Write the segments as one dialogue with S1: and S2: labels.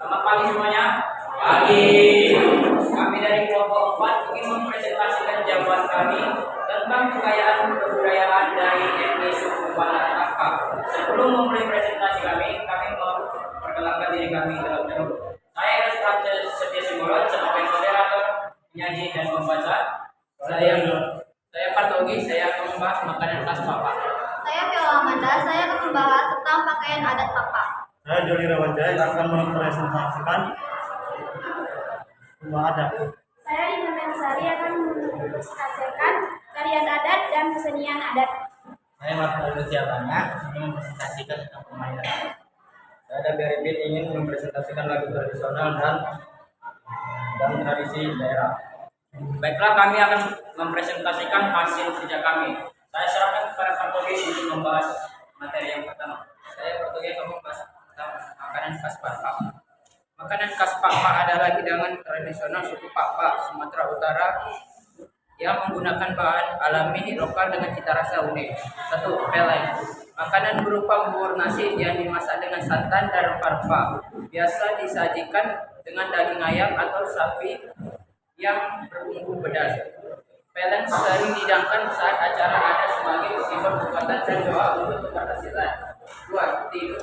S1: Selamat pagi semuanya. Pagi. Kami dari kelompok 4 ingin mempresentasikan jawaban kami tentang kebudayaan dari etnis suku Batak Takpak. Sebelum memulai presentasi kami mau perkenalkan diri kami terlebih dahulu. Saya Ernest Setia Simbolon sebagai moderator, penyaji dan pembaca. Saya Partogi, saya akan membahas makanan khas Papua.
S2: Saya Viola Amanda, saya akan membahas tentang pakaian adat Papua.
S3: Saya Jody Rawajaya akan mempresentasikan rumah adat.
S2: Saya Dina Mensari akan mempresentasikan tarian adat dan kesenian adat.
S4: Saya Marta Luciana ingin mempresentasikan tentang permainan.
S3: Saya ada Beribin ingin mempresentasikan lagu tradisional dan tradisi daerah.
S1: Baiklah, kami akan mempresentasikan hasil kerja kami. Saya serahkan kepada Partogi untuk membahas materi yang pertama.
S4: Saya Partogi akan membahas tentang makanan khas Papua.
S1: Makanan khas Papua adalah hidangan tradisional suku Papua, Sumatera Utara yang menggunakan bahan alami lokal dengan cita rasa unik. 1. Peleng. Makanan berupa bubur nasi yang dimasak dengan santan dan rempah-rempah. Biasa disajikan dengan daging ayam atau sapi yang berbumbu pedas. Peleng sering dihidangkan saat acara adat sebagai simbol kekuatan dan doa untuk keberhasilan. 2. Timun.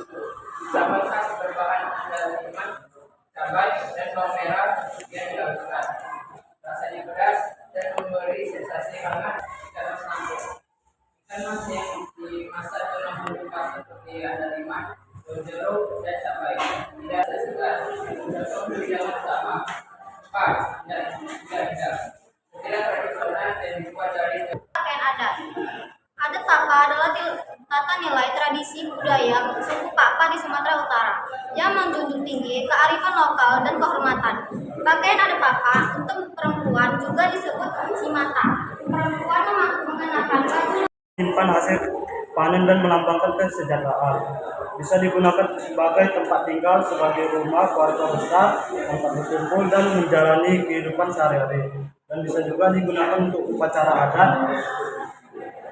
S1: Sambal khas berbahan andaliman, cabai dan bawang merah yang dihaluskan. Rasanya pedas dan memberi sensasi hangat ikan mas nangkuk. Ikan mas yang dimasak dalam bentuk seperti andaliman, daun jeruk dan cabai. Tidak segar, cocok hidangan utama. 4. Tidak tradisional dan dibuat dari
S2: Pakaian adat. Adat Papua adalah tata nilai tradisi budaya suku Papua di Sumatera Utara yang menjunjung tinggi kearifan lokal dan kehormatan. Pakaian adat Papua untuk perempuan juga disebut simata. Perempuan mengenakan baju
S3: Simpan hasil panen dan melambangkan kesejahteraan. Bisa digunakan sebagai tempat tinggal, sebagai rumah keluarga besar, tempat berkumpul dan menjalani kehidupan sehari-hari. Dan bisa juga digunakan untuk upacara adat,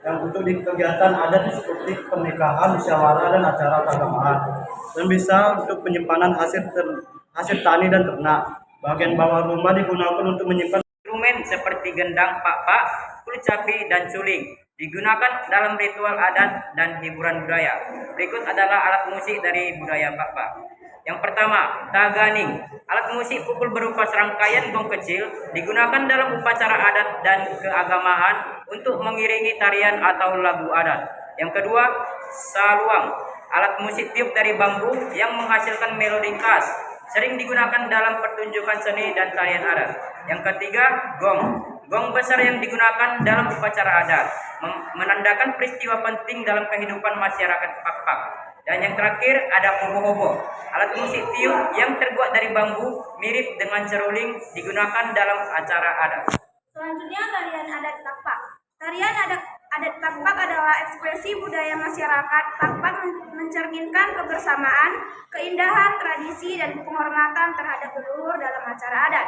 S3: yang untuk di kegiatan adat seperti pernikahan, musyawarah dan acara keagamaan. Dan bisa untuk penyimpanan hasil tani dan ternak. Bagian bawah rumah digunakan untuk menyimpan
S1: instrumen seperti gendang, pak-pak, kurcapi, dan suling. Digunakan dalam ritual adat dan hiburan budaya. Berikut adalah alat musik dari budaya Papua. Yang pertama, taganing. Alat musik pukul berupa serangkaian gong kecil digunakan dalam upacara adat dan keagamaan untuk mengiringi tarian atau lagu adat. Yang kedua, saluang. Alat musik tiup dari bambu yang menghasilkan melodi khas, sering digunakan dalam pertunjukan seni dan tarian adat. Yang ketiga, gong. Gong besar yang digunakan dalam upacara adat, menandakan peristiwa penting dalam kehidupan masyarakat Papua. Dan yang terakhir ada hobo-hobo, alat musik tiup yang terbuat dari bambu mirip dengan seruling digunakan dalam acara adat.
S2: Selanjutnya tarian adat Takpak. Tarian adat Takpak adalah ekspresi budaya masyarakat Takpak mencerminkan kebersamaan, keindahan, tradisi, dan penghormatan terhadap leluhur dalam acara adat.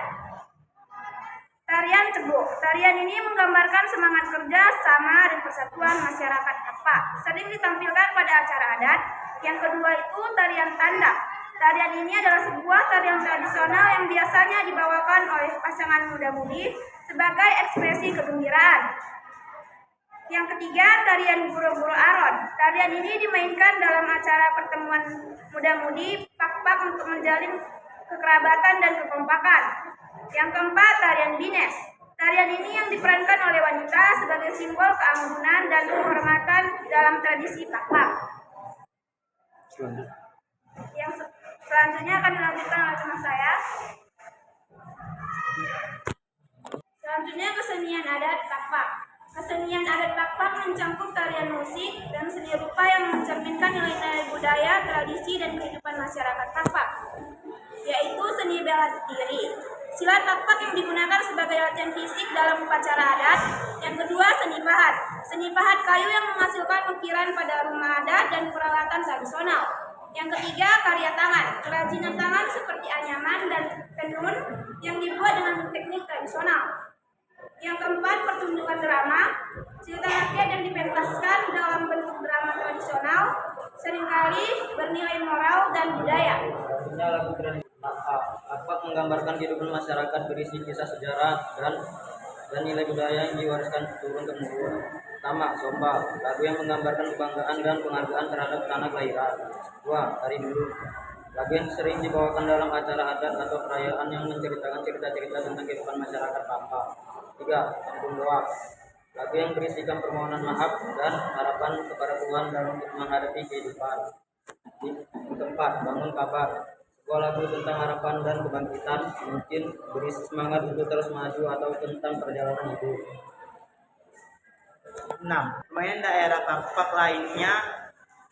S2: Tarian cebok. Tarian ini menggambarkan semangat kerja sama dan persatuan masyarakat Takpak. Sering ditampilkan pada acara adat. Yang kedua itu tarian tanda. Tarian ini adalah sebuah tarian tradisional yang biasanya dibawakan oleh pasangan muda-mudi sebagai ekspresi kegembiraan. Yang ketiga, tarian buru-buru aron. Tarian ini dimainkan dalam acara pertemuan muda-mudi Pakpak untuk menjalin kekerabatan dan kekompakan. Yang keempat, tarian bines. Tarian ini yang diperankan oleh wanita sebagai simbol keanggunan dan kehormatan dalam tradisi Pakpak. Yang selanjutnya akan dilanjutkan oleh teman saya. Selanjutnya kesenian adat Pakpak. Kesenian adat Pakpak mencangkup tarian musik dan seni rupa yang mencerminkan nilai-nilai budaya, tradisi, dan kehidupan masyarakat Pakpak, yaitu seni bela diri. Silat Pakpak yang digunakan sebagai latihan fisik dalam upacara adat. Yang kedua, seni pahat. Seni pahat kayu yang menghasilkan ukiran pada rumah adat dan peralatan tradisional. Yang ketiga, karya tangan. Kerajinan tangan seperti anyaman dan tenun yang dibuat dengan teknik tradisional. Yang keempat, pertunjukan drama. Cerita rakyat yang dipentaskan dalam bentuk drama tradisional seringkali bernilai moral dan budaya.
S5: menggambarkan kehidupan masyarakat berisi kisah sejarah dan nilai budaya yang diwariskan turun temurun. Pertama, Somba, lagu yang menggambarkan kebanggaan dan penghargaan terhadap tanah kelahiran. 2. Hari Dulu, lagu yang sering dibawakan dalam acara adat atau perayaan yang menceritakan cerita-cerita tentang kehidupan masyarakat Pampa. 3. Kampung Doa, lagu yang berisikan permohonan maaf dan harapan kepada Tuhan dalam menghadapi kehidupan. 4. Bangun Kabar, sebuah lagu tentang harapan dan kebangkitan, mungkin berisi semangat untuk terus maju atau tentang perjalanan hidup.
S4: 6. Permainan daerah Pampak lainnya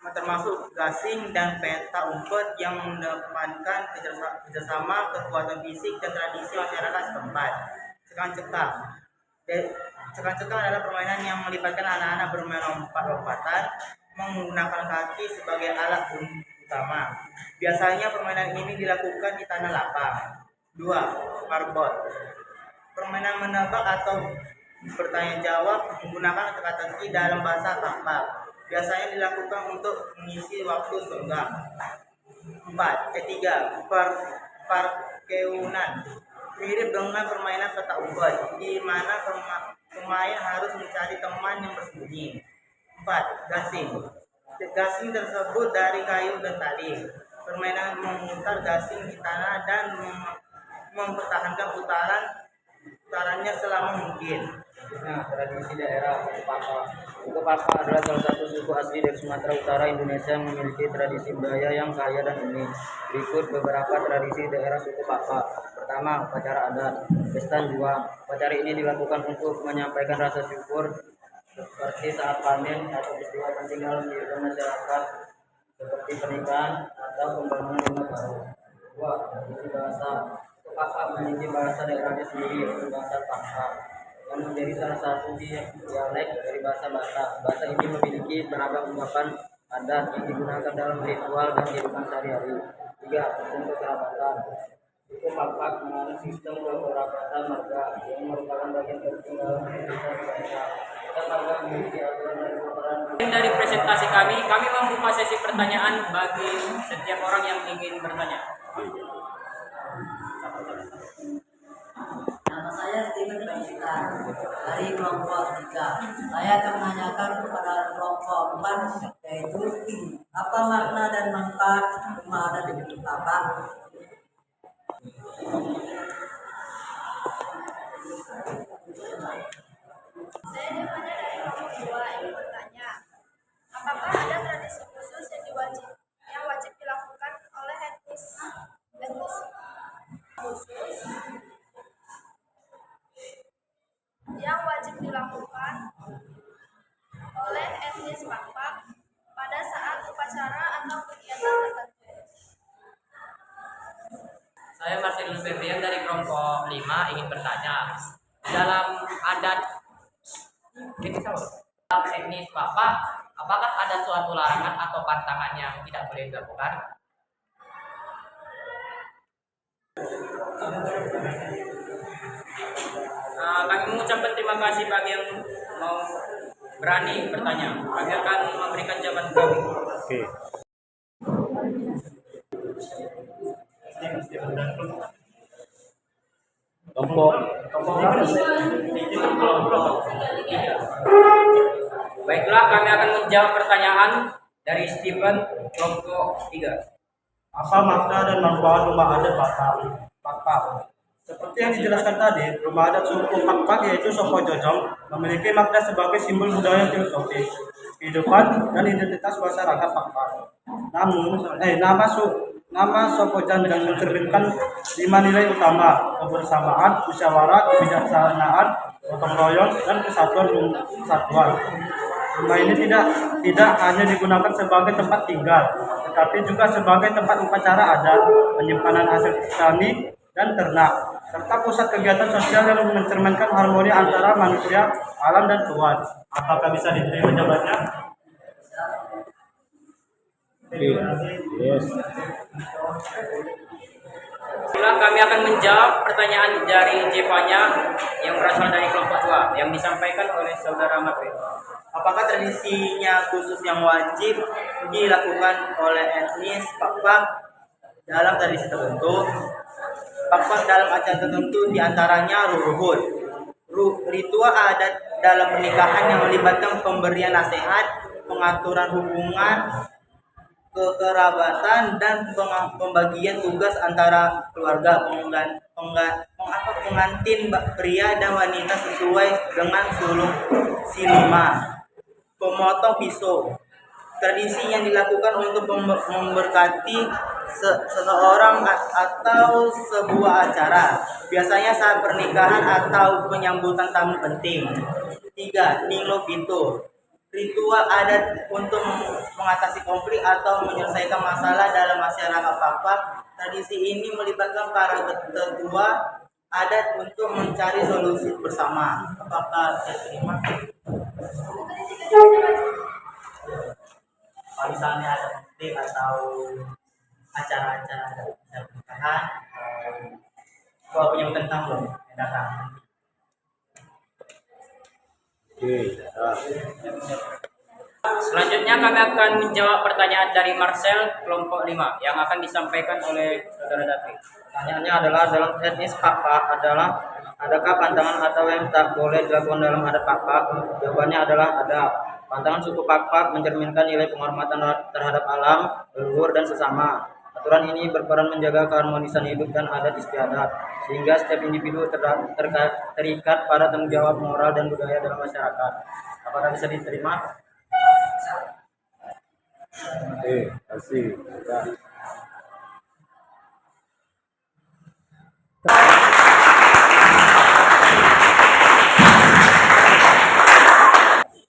S4: termasuk gasing dan peta umpet yang mengedepankan kerjasama, kekuatan fisik, dan tradisi masyarakat setempat. Cekang-cekang. Cekang-cekang adalah permainan yang melibatkan anak-anak bermain lompat-lompatan menggunakan kaki sebagai alat utama. Biasanya permainan ini dilakukan di tanah lapang. 2. Marbot, permainan menebak atau bertanya jawab menggunakan teka-teki dalam bahasa Pampak. Biasanya dilakukan untuk mengisi waktu senggang. 4. Ketiga, parkeunan, mirip dengan permainan petak umpet, di mana pemain harus mencari teman yang bersembunyi. 4. Gasing. Gasing tersebut dari kayu dan tali. Permainan memutar gasing di tanah dan mempertahankan putarannya selama mungkin.
S5: Nah, tradisi daerah suku Papa. Suku Papa adalah salah satu suku asli dari Sumatera Utara, Indonesia yang memiliki tradisi budaya yang kaya dan unik. Berikut beberapa tradisi daerah suku Papa. Pertama, upacara adat, pesta juang. Upacara ini dilakukan untuk menyampaikan rasa syukur seperti saat panen atau peristiwa penting dalam kehidupan masyarakat seperti pernikahan atau pembangunan rumah baru. 2. Tradisi bahasa. Suku Papa memiliki bahasa daerahnya sendiri, yaitu bahasa Papa, yang menjadi salah satu dialek dari bahasa Batak. Bahasa ini memiliki beragam ungkapan adat yang digunakan dalam ritual dan kehidupan sehari-hari. 3. Hukum kekerabatan. Suku Papa menganut sistem kekerabatan marga yang merupakan bagian penting dalam kehidupan bangsa. Setiap marga memiliki aturan dan peran.
S1: Dari presentasi kami membuka sesi pertanyaan bagi setiap orang yang ingin bertanya.
S6: Nama saya Steven Benita dari kelompok 3. Saya akan menanyakan kepada kelompok 4, yaitu apa makna dan manfaat rumah adat di Papa?
S2: Saya Devanya dari kelompok 2 ingin bertanya, apakah ada tradisi khusus yang wajib dilakukan oleh etnis khusus yang wajib dilakukan oleh etnis Pampak pada saat upacara atau kegiatan tertentu?
S1: Saya Marcelus Febrian dari kelompok 5 ingin bertanya, dalam adat etnis Papa, apakah ada suatu larangan atau pantangan yang tidak boleh dilakukan? Kami mengucapkan terima kasih bagi yang mau berani bertanya. Kami akan memberikan jawaban kami.
S3: Oke. Kelompok
S1: Baiklah, kami akan menjawab pertanyaan dari Steven kelompok 3.
S3: apa makna dan manfaat rumah adat Pakpak? Seperti yang dijelaskan tadi, rumah adat suku Pakpak yaitu Sopo Jojong memiliki makna sebagai simbol budaya filosofis, kehidupan dan identitas masyarakat Pakpak. Namun, nama Sopo Jojong mencerminkan 5 nilai utama: kebersamaan, musyawarah, kebijaksanaan, gotong royong, dan kesatuan. Rumah ini tidak hanya digunakan sebagai tempat tinggal, tetapi juga sebagai tempat upacara adat, penyimpanan hasil tani dan ternak, serta pusat kegiatan sosial yang mencerminkan harmoni antara manusia, alam, dan Tuhan. Apakah bisa diterima jawabannya? Yes.
S1: Baiklah, kami akan menjawab pertanyaan dari Jevanya yang berasal dari kelompok 2 yang disampaikan oleh saudara Matri.
S4: Apakah tradisinya khusus yang wajib dilakukan oleh etnis Papa dalam tradisi tertentu? Pakpak dalam acara tertentu diantaranya ruhut. Ritual adat dalam pernikahan yang melibatkan pemberian nasihat, pengaturan hubungan, kekerabatan, dan pembagian tugas antara keluarga pengantin pria dan wanita sesuai dengan sulung silima. Pemotong pisau, tradisi yang dilakukan untuk memberkati seseorang atau sebuah acara, biasanya saat pernikahan atau penyambutan tamu penting. 3. Ninglo Pintu, ritual adat untuk mengatasi konflik atau menyelesaikan masalah dalam masyarakat Pakpak. Tradisi ini melibatkan para tetua adat untuk mencari solusi bersama. Apakah saya terima? Kalau misalnya ada konflik atau acara-acara pernikahan, kalau penyambutan tamu yang datang.
S1: Selanjutnya kami akan menjawab pertanyaan dari Marcel kelompok 5 yang akan disampaikan oleh Saudara David.
S5: Pertanyaannya adalah, dalam etnis Pakpak adakah pantangan atau yang tak boleh dilakukan dalam adat Pakpak? Jawabannya adalah ada. Pantangan suku Pakpak mencerminkan nilai penghormatan terhadap alam, leluhur, dan sesama. Aturan ini berperan menjaga keharmonisan hidup dan adat istiadat, sehingga setiap individu terikat pada tanggung jawab moral dan budaya dalam masyarakat. Apakah bisa diterima?
S3: Kasih.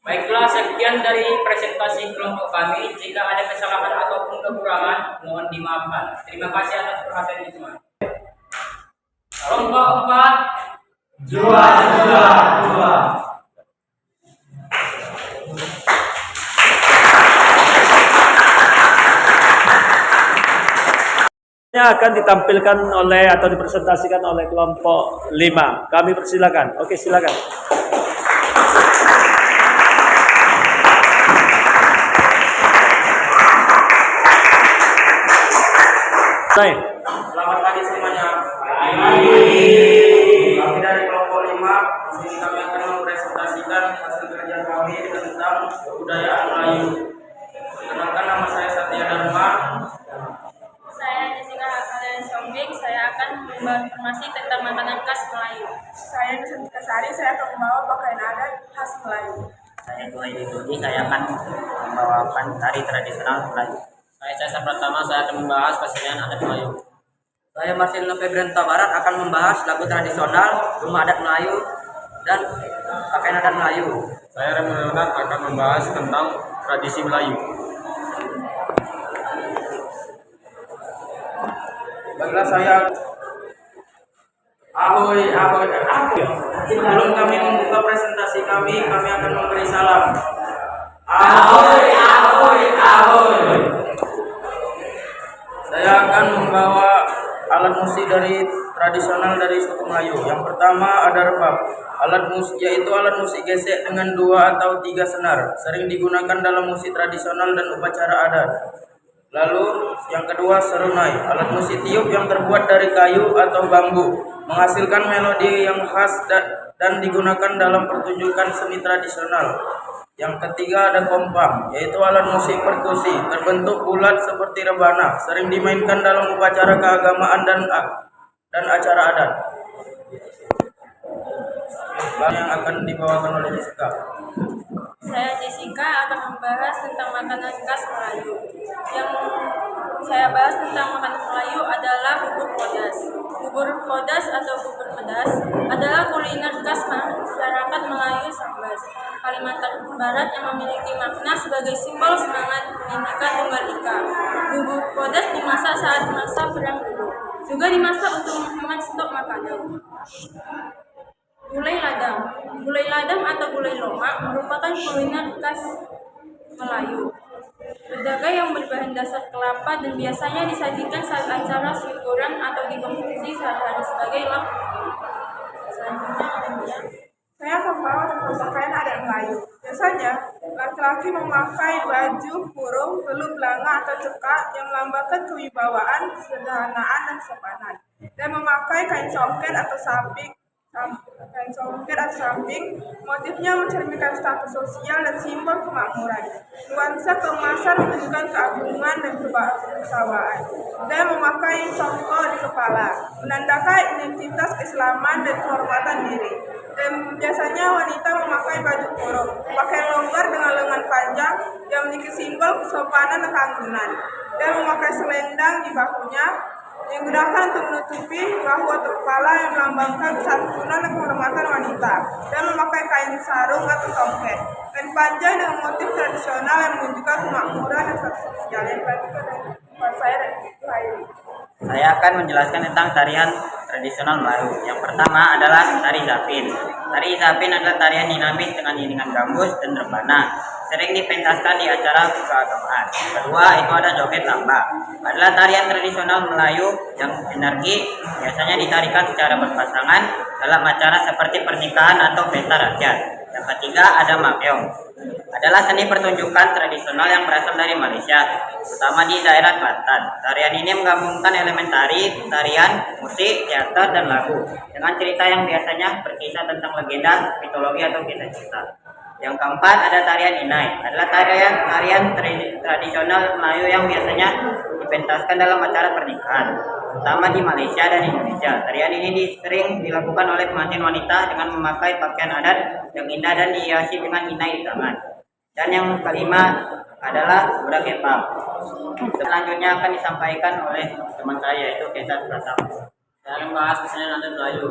S1: Baiklah, sekian dari presentasi kelompok kami. Jika ada kesalahan ataupun kekurangan, mohon dimaafkan. Terima kasih atas perhatian semua. Kelompok 4.
S3: Jua. Akan ditampilkan oleh atau dipresentasikan oleh kelompok 5. Kami persilakan. Oke, silakan. Baik.
S7: Selamat pagi semuanya. Kami dari kelompok 5. Di sini kami akan mempresentasikan hasil kerja kami tentang kebudayaan Melayu. Perkenalkan, nama saya Satya Dharma.
S2: Saya Jessica Kalian Sombing, saya akan membawa informasi tentang makanan khas Melayu.
S8: Saya Nusantika Sari, saya akan membawa pakaian adat khas Melayu.
S4: Saya Tuhaidi Budi, saya akan membawakan tari tradisional Melayu.
S1: Saya Cesar Pratama, saya akan membahas kesenian adat Melayu.
S5: Saya Marcelino Febrianta Barat akan membahas lagu tradisional, rumah adat Melayu, dan pakaian adat Melayu.
S7: Saya Remo Leonard akan membahas tentang tradisi Melayu. Baiklah, saya ahoy. Sebelum kami membuka presentasi kami akan memberi salam. Ahoy. Saya akan membawa alat musik dari tradisional dari suku Melayu. Yang pertama ada rebab. Alat musik yaitu alat musik gesek dengan 2 atau 3 senar, sering digunakan dalam musik tradisional dan upacara adat. Lalu yang kedua serunai, alat musik tiup yang terbuat dari kayu atau bambu, menghasilkan melodi yang khas dan digunakan dalam pertunjukan seni tradisional. Yang ketiga ada kompang, yaitu alat musik perkusi, terbentuk bulat seperti rebana, sering dimainkan dalam upacara keagamaan dan acara adat. Yang akan dibawakan oleh Jessica.
S2: Saya Jessica akan membahas tentang makanan khas Melayu. Yang saya bahas tentang makanan Melayu adalah bubur podas. Bubur podas atau bubur pedas adalah kuliner khas masyarakat Melayu Sambas, Kalimantan Barat yang memiliki makna sebagai simbol semangat Bhinneka Tunggal Ika. Bubur podas dimasak saat masa perang dulu, juga dimasak untuk menghemat stok makanan. Gulai ladang atau gulai lomak merupakan kuliner khas Melayu. Berdagai yang berbahan dasar kelapa dan biasanya disajikan saat acara syukuran atau dikonsumsi sehari-hari sebagai lauk. Selanjutnya,
S8: Saya akan membawa tentang pakaian adat Melayu. Biasanya, laki-laki memakai baju kurung, belum belanga atau cekak yang melambangkan kewibawaan, kesederhanaan, dan kesopanan. Dan dan memakai kain songket atau samping. Motifnya mencerminkan status sosial dan simbol kemakmuran. Nuansa keemasan menunjukkan keagungan dan kebersamaan. Dan memakai songkok di kepala, menandakan identitas keislaman dan kehormatan diri. Dan biasanya wanita memakai baju kurung, pakaian longgar dengan lengan panjang yang memiliki simbol kesopanan dan keanggunan. Dan memakai selendang di bahunya yang digunakan untuk menutupi bahu atau kepala yang melambangkan kesantunan dan kehormatan wanita, dan memakai kain sarung atau songket, kain panjang dengan motif tradisional yang menunjukkan kemakmuran dan status sosial. Yang dilanjutkan dari saya dan Ibu Hairi.
S9: Saya akan menjelaskan tentang tarian tradisional Melayu. Yang pertama adalah tari zapin. Tari zapin adalah tarian dinamis dengan iringan gambus dan rebana, sering dipentaskan di acara keagamaan. Kedua, itu ada joget lamba. Adalah tarian tradisional Melayu yang energi, biasanya ditarikan secara berpasangan dalam acara seperti pernikahan atau pesta rakyat. Yang ketiga ada makeong. Adalah seni pertunjukan tradisional yang berasal dari Malaysia, terutama di daerah Kelantan. Tarian ini menggabungkan elemen tari, tarian, musik, teater, dan lagu dengan cerita yang biasanya berkisah tentang legenda, mitologi, atau kisah cinta. Yang keempat ada tarian inai. Adalah tarian tradisional Melayu yang biasanya dipentaskan dalam acara pernikahan, terutama di Malaysia dan Indonesia. Tarian ini sering dilakukan oleh pengantin wanita dengan memakai pakaian adat yang indah dan dihiasi dengan inai di tangan. Dan yang kelima adalah budak kepang. Selanjutnya akan disampaikan oleh teman saya, yaitu Kesat Pratama.
S1: Saya akan membahas kesenian adat Melayu.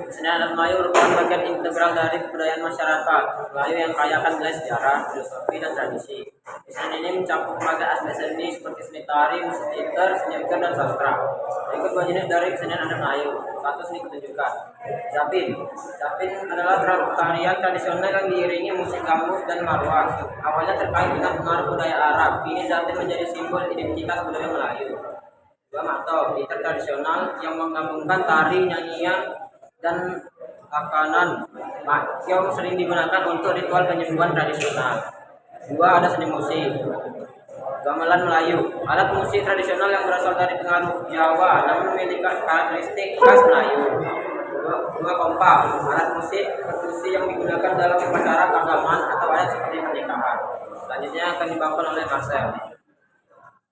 S1: Kesenian adat Melayu merupakan bagian integral dari kebudayaan masyarakat Melayu yang kaya akan nilai sejarah, filosofi, dan tradisi. Kesenian ini mencakup berbagai aspek seni seperti seni tari, musik teater, seni ukir, dan sastra. Berikut dua jenis dari kesenian adat Melayu. Satu, seni pertunjukan. Zapin. Zapin adalah tarian tradisional yang diiringi musik gambus dan marwah. Awalnya terkait dengan pengaruh budaya Arab. Kini zapin menjadi simbol identitas budaya Melayu. Dua, makeong, teater tradisional yang menggabungkan tari, nyanyian, dan makanan. Makeong sering digunakan untuk ritual penyembuhan tradisional. Dua, ada seni musik. Gamelan Melayu, alat musik tradisional yang berasal dari pengaruh Jawa namun memiliki karakteristik khas Melayu. Dua, kompak, alat musik perkusi yang digunakan dalam upacara keagamaan atau adat seperti pernikahan. Selanjutnya akan dibawakan oleh Marcel.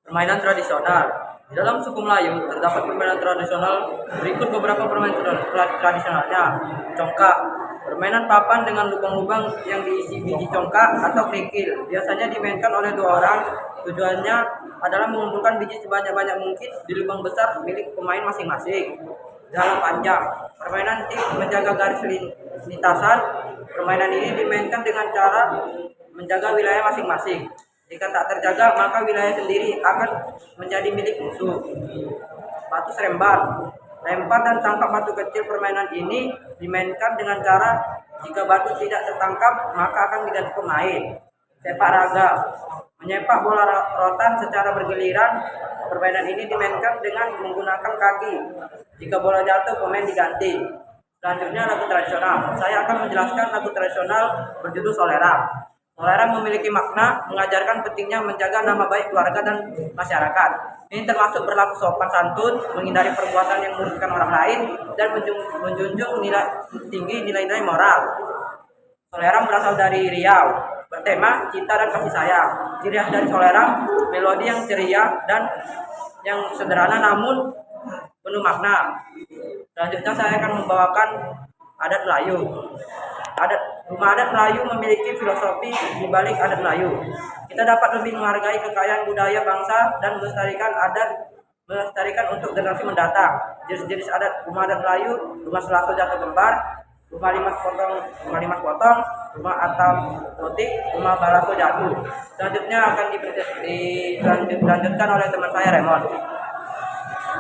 S1: Permainan tradisional. Di dalam suku Melayu terdapat permainan tradisional. Berikut beberapa permainan tradisionalnya. Congkak, permainan papan dengan lubang-lubang yang diisi biji congkak atau kerikil. Biasanya dimainkan oleh dua orang. Tujuannya adalah mengumpulkan biji sebanyak-banyak mungkin di lubang besar milik pemain masing-masing. Dalam panjang, permainan tim menjaga garis lintasan. Permainan ini dimainkan dengan cara menjaga wilayah masing-masing. Jika tak terjaga, maka wilayah sendiri akan menjadi milik musuh. Batu serembar, lempar dan tangkap batu kecil. Permainan ini dimainkan dengan cara jika batu tidak tertangkap, maka akan diganti pemain. Sepak raga, menyepak bola rotan secara bergiliran. Permainan ini dimainkan dengan menggunakan kaki. Jika bola jatuh, pemain diganti. Selanjutnya lagu tradisional. Saya akan menjelaskan lagu tradisional berjudul Solera. Solera memiliki makna mengajarkan pentingnya menjaga nama baik keluarga dan masyarakat. Ini termasuk berlaku sopan santun, menghindari perbuatan yang merugikan orang lain, dan menjunjung tinggi nilai-nilai moral. Solera berasal dari Riau, bertema cinta dan kasih sayang. Ciri khas dari Solera, melodi yang ceria dan yang sederhana namun penuh makna. Selanjutnya saya akan membawakan adat Melayu. Rumah adat Melayu memiliki filosofi di balik adat Melayu. Kita dapat lebih menghargai kekayaan budaya bangsa dan melestarikan untuk generasi mendatang. Jenis-jenis adat rumah adat Melayu: rumah selaso jatuh kembar, rumah limas potong, rumah atap gotik, rumah balaso jatuh. Selanjutnya akan dilanjutkan oleh teman saya, Raymond.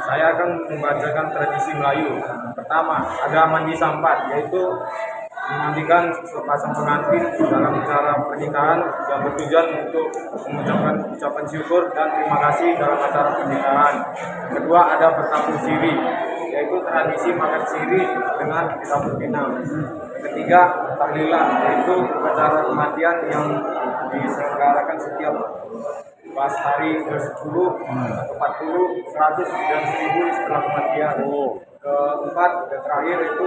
S10: Saya akan membacakan tradisi Melayu. Pertama, ada mandi sampat, yaitu memandikan sepasang pengantin dalam acara pernikahan yang bertujuan untuk mengucapkan ucapan syukur dan terima kasih dalam acara pernikahan. Kedua, ada bertabur siri, yaitu tradisi makan siri dengan ditabur pinang. Ketiga, tahlilan, yaitu acara kematian yang diselenggarakan setiap pas hari ke-10, ke-40, 100, dan 1000 setelah kematian. Keempat dan terakhir itu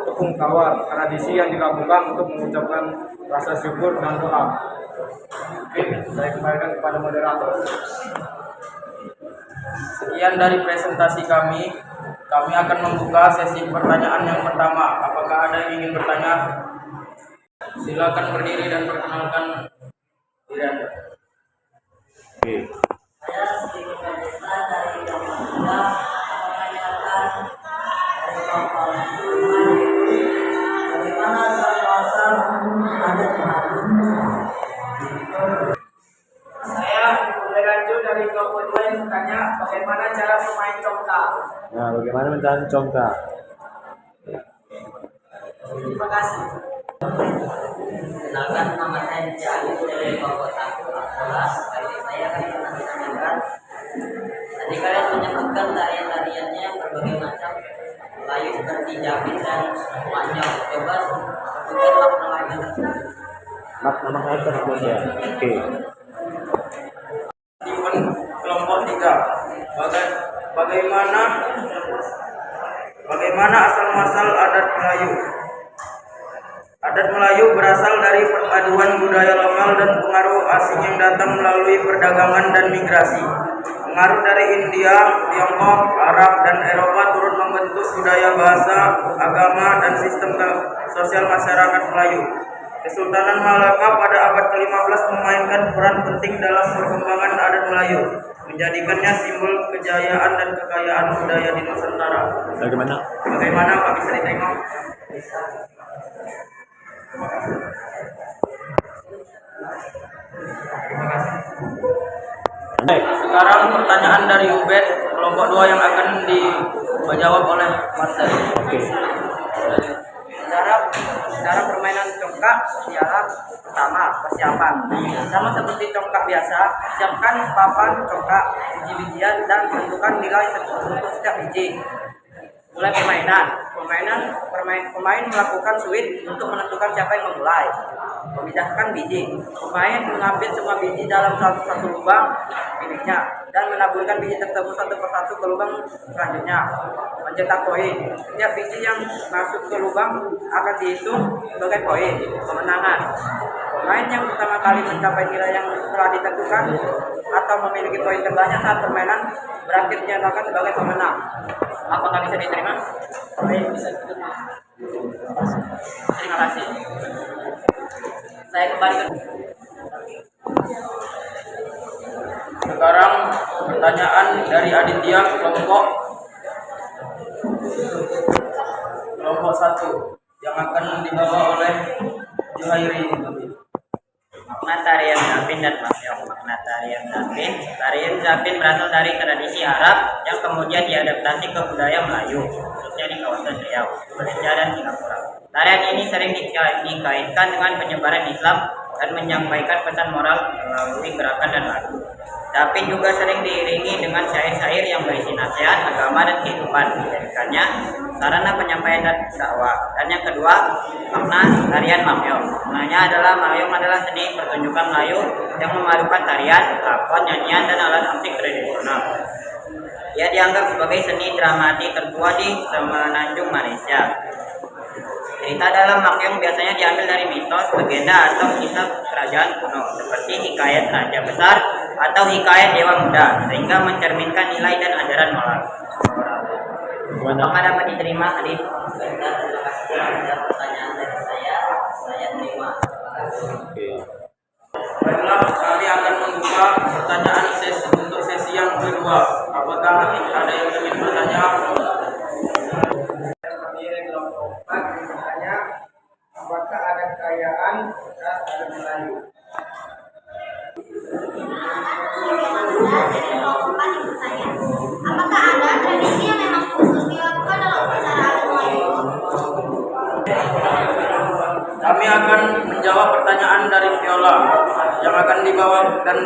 S10: tepung tawar, tradisi yang dilakukan untuk mengucapkan rasa syukur dan doa. Oke, saya kembalikan kepada moderator.
S7: Sekian dari presentasi kami. Kami akan membuka sesi pertanyaan yang pertama. Apakah ada yang ingin bertanya? Silakan berdiri dan perkenalkan diri Anda.
S6: Saya sedikit bercerita dari kelompok 3 menanyakan dari kelompok 5 bagaimana asal-muasal adat Melayu.
S1: Saya Leranjo dari kelompok 2 yang bertanya bagaimana cara bermain congkak.
S10: Nah, bagaimana mencari congkak?
S1: Terima kasih.
S6: Kenalkan, nama saya Dija Ali dari kelompok 1 Akola. Kali saya akan menanyakan tadi kalian menyebutkan tarian-tariannya berbagai macam Melayu seperti Japit dan Manyong. Coba sebutkan makna lainnya tersebut.
S10: Makna tersebut ya. Oke.
S7: Steven kelompok 3. Bagaimana asal muasal adat Melayu? Adat Melayu berasal dari perpaduan budaya lokal dan pengaruh asing yang datang melalui perdagangan dan migrasi. Pengaruh dari India, Tiongkok, Arab, dan Eropa turut membentuk budaya, bahasa, agama, dan sistem sosial masyarakat Melayu. Kesultanan Malaka pada abad ke-15 memainkan peran penting dalam perkembangan adat Melayu, menjadikannya simbol kejayaan dan kekayaan budaya di Nusantara. Bagaimana Pak, bisa ditengok? Terima kasih. Sekarang pertanyaan dari Ubed kelompok 2 yang akan dijawab oleh Marcel.
S1: Cara permainan congkak ialah pertama persiapan. Sama seperti congkak biasa, siapkan papan congkak, biji-bijian dan tentukan nilai untuk setiap biji. Mulai permainan. Pemain melakukan switch untuk menentukan siapa yang memulai. Memindahkan biji. Pemain mengambil semua biji dalam satu lubang miliknya dan menaburkan biji tersebut satu persatu ke lubang selanjutnya. Mencetak poin. Setiap biji yang masuk ke lubang akan dihitung sebagai poin kemenangan. Pemain yang pertama kali mencapai nilai yang telah ditentukan atau memiliki poin terbanyak saat permainan berakhir dinyatakan sebagai pemenang. Apakah bisa diterima? Baik, bisa diterima. Terima kasih. Saya kembali ke
S7: Sekarang pertanyaan dari Aditya kelompok 1 yang akan dibawa oleh Juhairi.
S9: Makna tarian Zapin dan Manyong. Makna tarian Zapin. Tarian Zapin berasal dari tradisi Arab yang kemudian diadaptasi ke budaya Melayu, khususnya di kawasan Riau, Malaysia, dan Singapura. Tarian ini sering dikaitkan dengan penyebaran Islam dan menyampaikan pesan moral melalui gerakan dan lagu. Zapin juga sering diiringi dengan syair-syair yang berisi nasihat, agama, dan kehidupan, menjadikannya sarana penyampaian dan dakwah. Dan yang kedua, makna tarian Manyong. Maknanya adalah Manyong adalah seni pertunjukan Melayu yang memadukan tarian, lakon, nyanyian, dan alat musik tradisional. Ia dianggap sebagai seni dramati tertua di Semenanjung Malaysia. Cerita dalam Manyong biasanya diambil dari mitos, legenda, atau kisah kerajaan kuno, seperti hikayat Raja Besar atau hikayat Dewa Muda, sehingga mencerminkan nilai dan ajaran moral. Apakah dapat diterima, Adit?
S6: Terima kasih atas pertanyaan dari saya terima.
S7: Baiklah, kami akan membuka pertanyaan untuk sesi yang kedua. Apakah ada yang ingin bertanya?
S1: Apakah ada kekayaan dan adat Melayu?
S2: Apakah ada tradisi yang memang khusus dilakukan dalam upacara adat Melayu?
S7: Kami akan menjawab pertanyaan dari Viola yang akan dibawa dan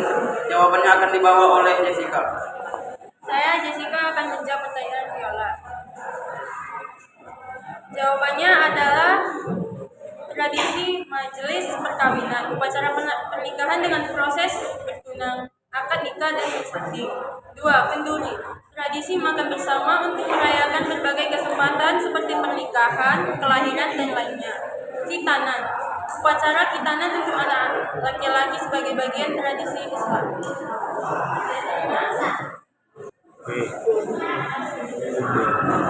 S7: jawabannya akan dibawa oleh Jessica.
S2: Saya Jessica akan menjawab pertanyaan Viola. Jawabannya adalah tradisi
S11: Majelis perkawinan, upacara pernikahan dengan proses bertunang, akad nikah dan bersanding. 2. Kenduri, tradisi makan bersama untuk merayakan berbagai kesempatan seperti pernikahan, kelahiran, dan lainnya. Khitanan, upacara khitanan untuk anak laki-laki sebagai bagian tradisi Islam.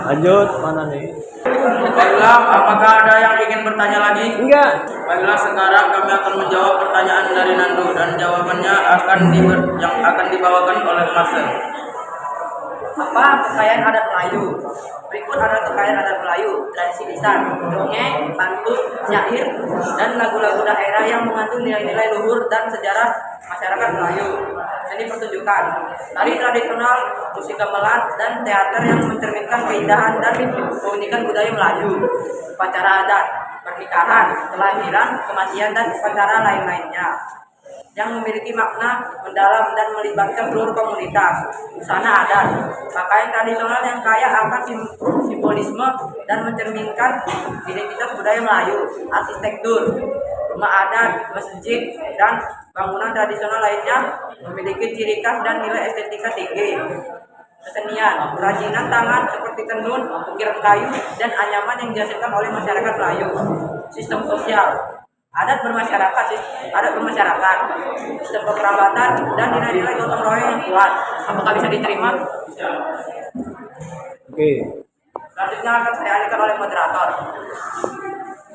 S12: Lanjut, mana nih?
S7: Baiklah, apakah ada yang ingin bertanya lagi?
S12: Enggak.
S7: Baiklah, sekarang kami akan menjawab pertanyaan dari Nando dan jawabannya yang akan dibawakan oleh Marcel.
S1: Apa kekayaan adat Melayu? Berikut adalah kekayaan adat Melayu, tradisi lisan, dongeng, pantun, syair, dan lagu-lagu daerah yang mengandung nilai-nilai luhur dan sejarah masyarakat Melayu. Seni pertunjukan, tari tradisional, musik gamelan, dan teater yang mencerminkan keindahan dan keunikan budaya Melayu. Upacara adat, pernikahan, kelahiran, kematian, dan upacara lain-lainnya yang memiliki makna mendalam dan melibatkan seluruh komunitas. Busana adat, pakaian tradisional yang kaya akan simbolisme dan mencerminkan identitas budaya Melayu. Arsitektur, rumah adat, masjid, dan bangunan tradisional lainnya memiliki ciri khas dan nilai estetika tinggi. Kesenian, kerajinan tangan seperti tenun, ukiran kayu, dan anyaman yang dihasilkan oleh masyarakat Melayu. Sistem sosial, adat bermasyarakat, sistem kekerabatan, dan nilai-nilai gotong royong yang kuat. Apakah bisa diterima?
S12: Oke.
S1: Selanjutnya akan saya alihkan oleh moderator.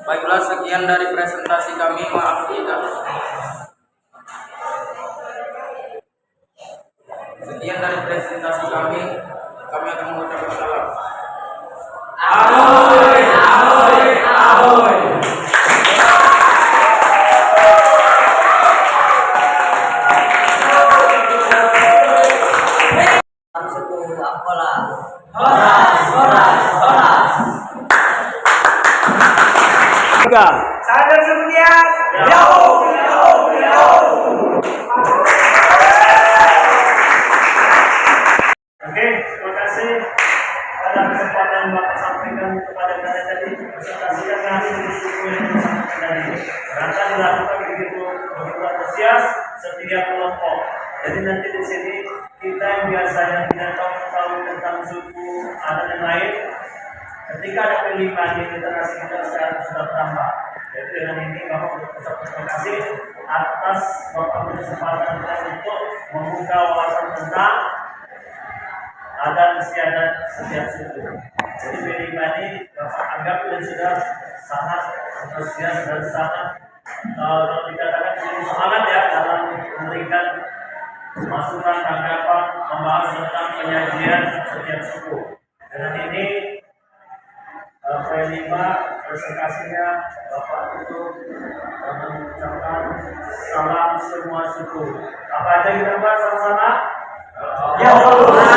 S7: Baiklah, sekian dari presentasi kami. Maaf tidak. Sekian dari presentasi kami akan mengucapkan salam. Ahoy, ahoy, ahoy.
S6: Suku Angkola.
S12: Enggak.
S3: Sadar semuanya. Oke, terima kasih pada kesempatan Bapak sampaikan kepada kalian tadi presentasikan hasil diskusi yang disampaikan tadi. Akan dilakukan begitu antusias setiap kelompok. Jadi nanti di sini kita yang biasanya tidak tahu tentang suku adat yang lain, ketika ada penerimaan di literasi kita sekarang sudah bertambah. Jadi dengan ini Bapak mengucapkan terima kasih atas Bapak berkesempatan untuk membuka wawasan tentang adat istiadat setiap suku. Jadi penerimaan ini Bapak anggap sudah sangat antusias dan sangat kalau dikatakan semangat ya dalam memberikan masukan, tanggapan, membahas tentang penyajian setiap suku. Dengan ini P5 presentasinya Bapak tutup mengucapkan salam semua suku. Apa aja kita buat sama-sama? Ya Allah.